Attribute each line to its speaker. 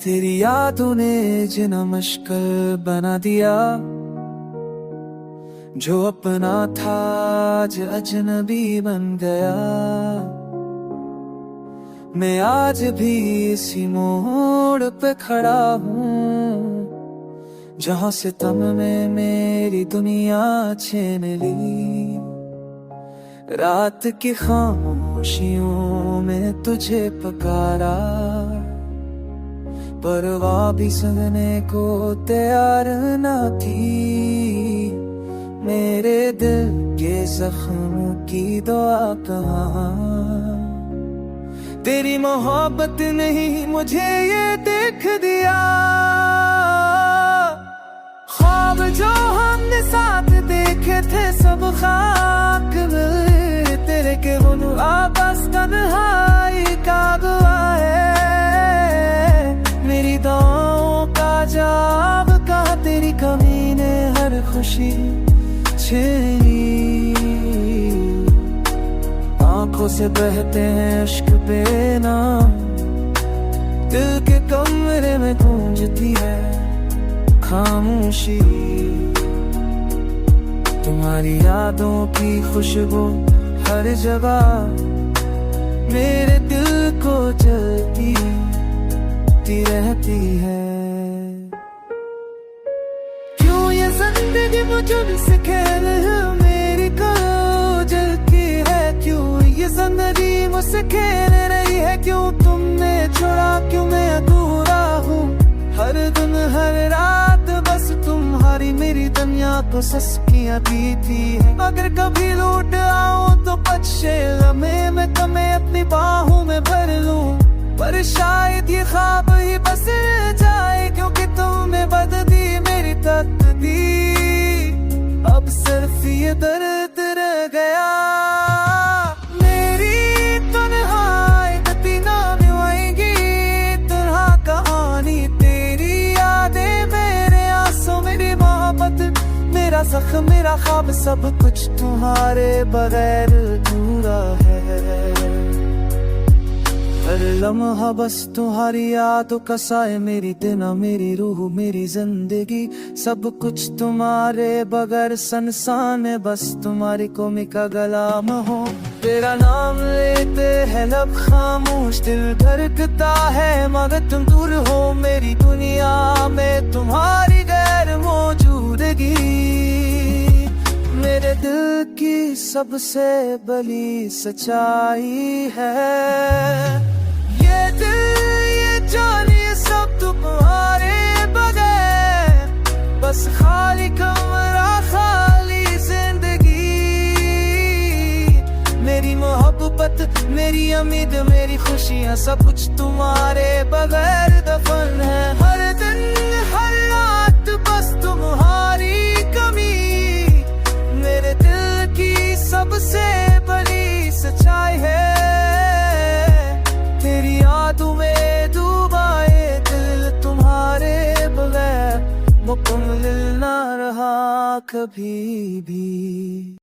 Speaker 1: तेरी यादों ने जिना मुश्किल बना दिया, जो अपना था आज अजनबी बन गया। मैं आज भी इसी मोड़ पे खड़ा हूँ, जहाँ से तम में मेरी दुनिया छीन ली। रात की खामोशियों में तुझे पुकारा, परवाह भी सुनने को तैयार न थी। मेरे दिल के जख्म की दुआ कहाँ, तेरी मोहब्बत नहीं मुझे ये देख दिया। ख्वाब जो हमने साथ देखे थे सब खाक में, तेरे के गुन आपस तन्हाई का गवाह है। मेरी दुआओं का जवाब कहा, तेरी कमी ने हर खुशी छीनी। आंखों से बहते हैं इश्क बेनाम, दिल के कमरे में गूंजती है खामोशी। तुम्हारी यादों की खुशबू हर जगह मेरे दिल को जलती रहती है। क्यों ये जिंदगी मुझसे खेल मेरी को जलती है, क्यों ये जिंदगी मुझसे खेल रही है। क्यों तुमने छोड़ा, क्यों मैं अधूरा हूँ। हर दिन हर रात बस तुम्हारी मेरी दुनिया को सस्कियाँ पीती है। अगर कभी लौट आओ तो बच्चे लम्हे में तुम्हें अपनी बाहों में भर लूं, पर शायद ये ख्वाब ही बस जाए, क्योंकि तुमने बदल दी मेरी तकदीर। अब सिर्फ ये दर्द रह गया। मेरी तन्हाई गति ना निभाएगी तरह कहानी, तेरी यादें मेरे आंसू मेरी मोहब्बत मेरा जख्म मेरा ख्वाब सब कुछ तुम्हारे बगैर अधूरा है। हर लम्हा बस तुम्हारी यादों का साए, मेरी दिन मेरी रूह मेरी जिंदगी सब कुछ तुम्हारे बगैर सनसान है। बस तुम्हारी कोमी का गलाम हो, तेरा नाम लेते हैं लब खामोश, दिल धड़कता है मगर तुम दूर हो। मेरी दुनिया में तुम्हारी गैर मौजूदगी मेरे दिल की सबसे बड़ी सच्चाई है। ये दिल ये जान ये सब तुम्हारे बगैर, बस खाली कमरा खाली जिंदगी। मेरी मोहब्बत मेरी उम्मीद मेरी खुशियाँ सब कुछ तुम्हारे बगैर दफन है। हर दिन हर रात बस तुम्हारी कमी मेरे दिल की सबसे बड़ी सच्चाई है। तेरी यादों में डूबा ये दिल तुम्हारे बगैर मुकम्मल ना रहा कभी भी।